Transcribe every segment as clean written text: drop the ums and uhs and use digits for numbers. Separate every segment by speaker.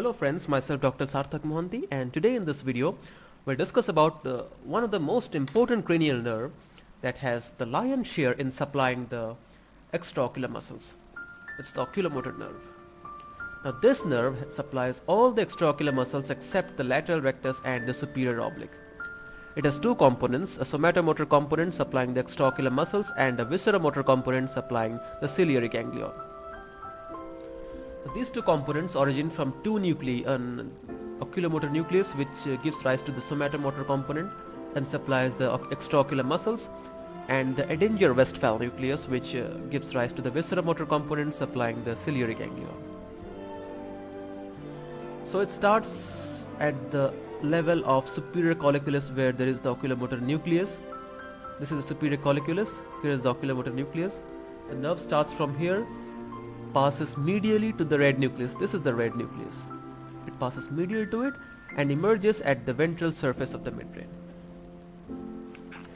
Speaker 1: Hello friends, myself Dr. Sarthak Mohanty, and today in this video we'll discuss about one of the most important cranial nerve that has the lion's share in supplying the extraocular muscles. It's the oculomotor nerve. Now this nerve supplies all the extraocular muscles except the lateral rectus and the superior oblique. It has two components, a somatomotor component supplying the extraocular muscles and a visceromotor component supplying the ciliary ganglion. These two components origin from two nuclei, an oculomotor nucleus which gives rise to the somatomotor component and supplies the extraocular muscles, and the Edinger-Westphal nucleus which gives rise to the visceromotor component supplying the ciliary ganglion. So it starts at the level of superior colliculus where there is the oculomotor nucleus. This is the superior colliculus, here is the oculomotor nucleus. The nerve starts from here, passes medially to the red nucleus. This is the red nucleus. It passes medially to it and emerges at the ventral surface of the midbrain.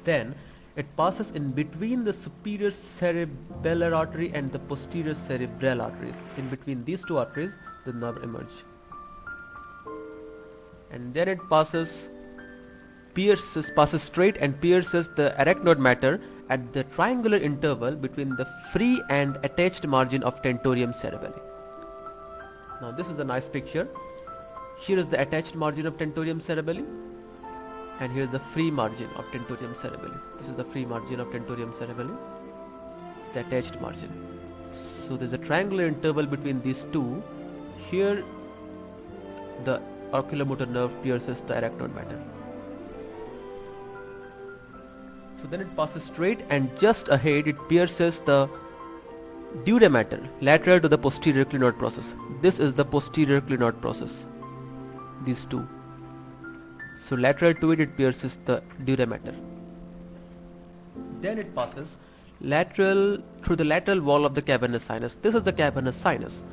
Speaker 1: Then it passes in between the superior cerebellar artery and the posterior cerebral arteries. In between these two arteries, the nerve emerges. And then it passes straight and pierces the arachnoid matter at the triangular interval between the free and attached margin of tentorium cerebelli. Now this is a nice picture. Here is the attached margin of tentorium cerebelli and here is the free margin of tentorium cerebelli. This is the free margin of tentorium cerebelli. It's the attached margin. So there is a triangular interval between these two. Here the oculomotor nerve pierces the arachnoid matter. So then it passes straight and just ahead it pierces the dura mater lateral to the posterior clinoid process. This is the posterior clinoid process. These two. So lateral to it pierces the dura mater. Then it passes lateral through the lateral wall of the cavernous sinus. This is the cavernous sinus,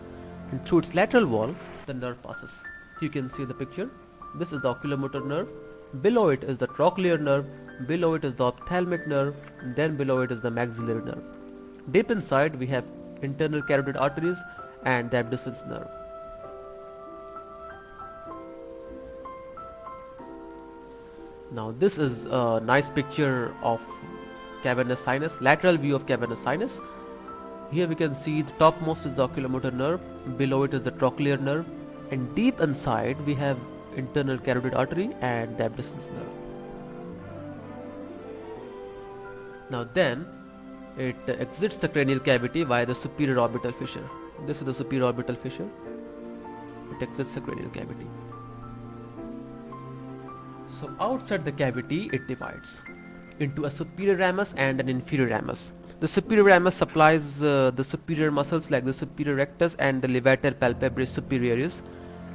Speaker 1: and through its lateral wall the nerve passes. You can see the picture. This is the oculomotor nerve. Below it is the trochlear nerve. Below it is the ophthalmic nerve, and then below it is the maxillary nerve. Deep inside we have internal carotid arteries and the abducens nerve. Now this is a nice picture of cavernous sinus, lateral view of cavernous sinus. Here we can see the topmost is the oculomotor nerve, below it is the trochlear nerve, and deep inside we have internal carotid artery and the abducens nerve. Now then it exits the cranial cavity via the superior orbital fissure. This is the superior orbital fissure. It exits the cranial cavity. So outside the cavity it divides into a superior ramus and an inferior ramus. The superior ramus supplies the superior muscles like the superior rectus and the levator palpebrae superioris,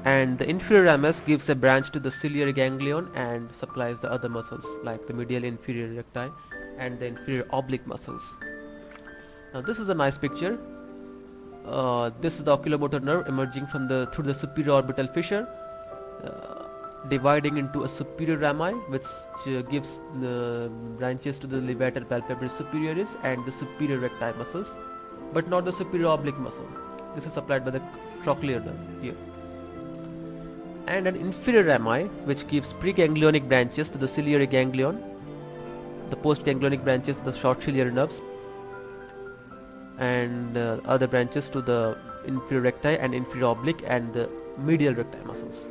Speaker 1: and the inferior ramus gives a branch to the ciliary ganglion and supplies the other muscles like the medial inferior recti and the inferior oblique muscles. Now this is a nice picture. This is the oculomotor nerve emerging from through the superior orbital fissure, dividing into a superior rami which gives branches to the levator palpebrae superioris and the superior recti muscles, but not the superior oblique muscle. This is supplied by the trochlear nerve here. And an inferior rami which gives preganglionic branches to the ciliary ganglion, the postganglionic branches to the short ciliary nerves, and other branches to the inferior recti and inferior oblique and the medial recti muscles.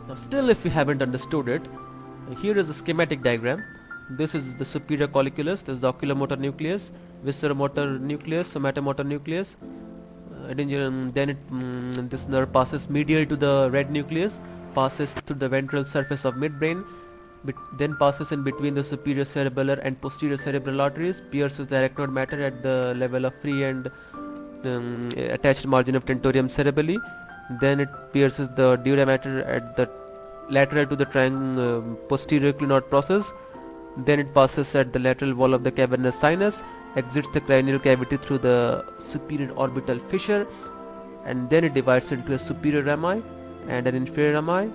Speaker 1: Now still, if you haven't understood it, here is a schematic diagram. This is the superior colliculus, this is the oculomotor nucleus, visceromotor nucleus, somatomotor nucleus. Then this nerve passes medial to the red nucleus, passes through the ventral surface of midbrain, then passes in between the superior cerebellar and posterior cerebral arteries, pierces the arachnoid matter at the level of free and attached margin of tentorium cerebelli. Then it pierces the dura mater at the lateral to the posterior clinoid process. Then it passes at the lateral wall of the cavernous sinus, exits the cranial cavity through the superior orbital fissure, and then it divides into a superior rami and an inferior rami.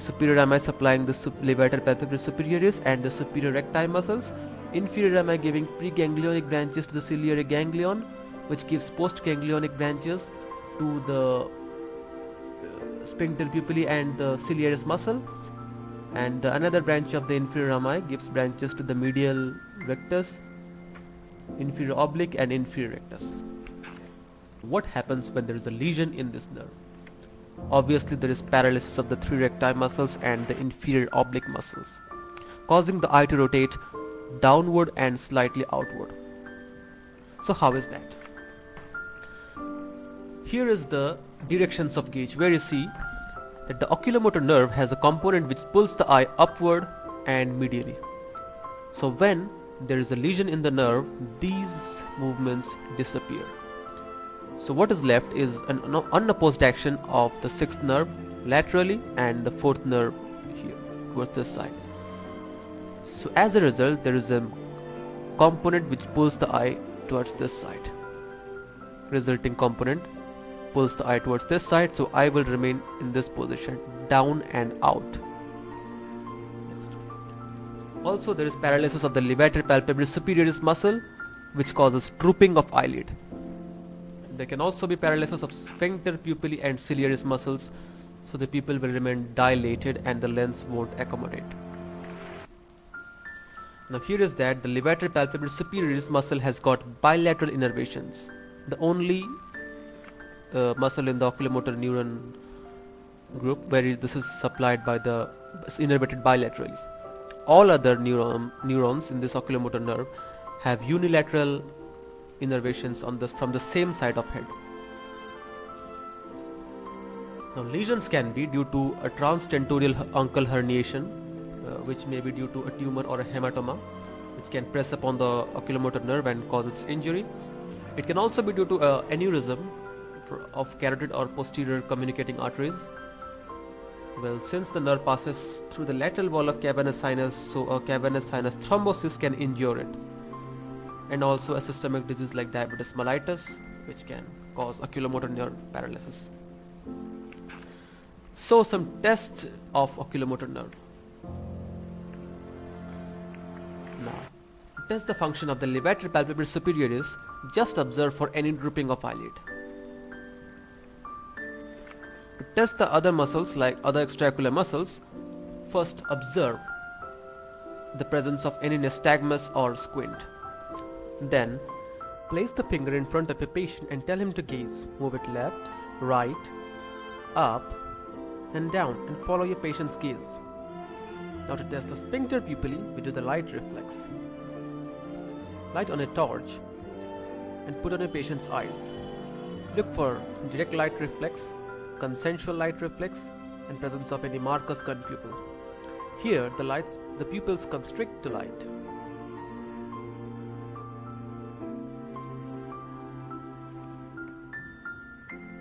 Speaker 1: Superior rami supplying the levator palpebrae superioris and the superior recti muscles, inferior rami giving preganglionic branches to the ciliary ganglion, which gives postganglionic branches to the sphincter pupillae and the ciliaris muscle, and another branch of the inferior rami gives branches to the medial rectus, inferior oblique and inferior rectus. What happens when there is a lesion in this nerve? Obviously there is paralysis of the three recti muscles and the inferior oblique muscles, causing the eye to rotate downward and slightly outward. So how is that? Here is the directions of gaze, where you see that the oculomotor nerve has a component which pulls the eye upward and medially. So when there is a lesion in the nerve, these movements disappear. So what is left is an unopposed action of the sixth nerve laterally and the fourth nerve here towards this side. So as a result, there is a component which pulls the eye towards this side. Resulting component pulls the eye towards this side, so eye will remain in this position, down and out. Next. Also there is paralysis of the levator palpebrae superioris muscle, which causes drooping of eyelid. There can also be paralysis of sphincter pupillae and ciliaris muscles, so the pupil will remain dilated and the lens won't accommodate. Now here is that the levator palpebrae superioris muscle has got bilateral innervations. The only muscle in the oculomotor neuron group where this is supplied by the innervated bilaterally. All other neurons in this oculomotor nerve have unilateral innervations from the same side of head. Now lesions can be due to a transtentorial uncal herniation, which may be due to a tumor or a hematoma, which can press upon the oculomotor nerve and cause its injury. It can also be due to aneurysm of carotid or posterior communicating arteries. Well, since the nerve passes through the lateral wall of cavernous sinus, so a cavernous sinus thrombosis can injure it. And also a systemic disease like diabetes mellitus, which can cause oculomotor nerve paralysis. So some tests of oculomotor nerve. Now, test the function of the levator palpebrae superioris. Just observe for any drooping of eyelid. To test the other muscles like other extraocular muscles, first observe the presence of any nystagmus or squint. Then place the finger in front of a patient and tell him to gaze. Move it left, right, up and down and follow your patient's gaze. Now to test the sphincter pupillae, we do the light reflex. Light on a torch and put on a patient's eyes. Look for direct light reflex, consensual light reflex and presence of any marcus conpupil. Here the pupils constrict to light.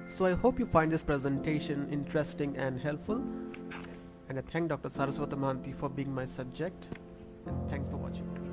Speaker 1: So I hope you find this presentation interesting and helpful, and I thank Dr. Saraswata Mahanti for being my subject, and thanks for watching.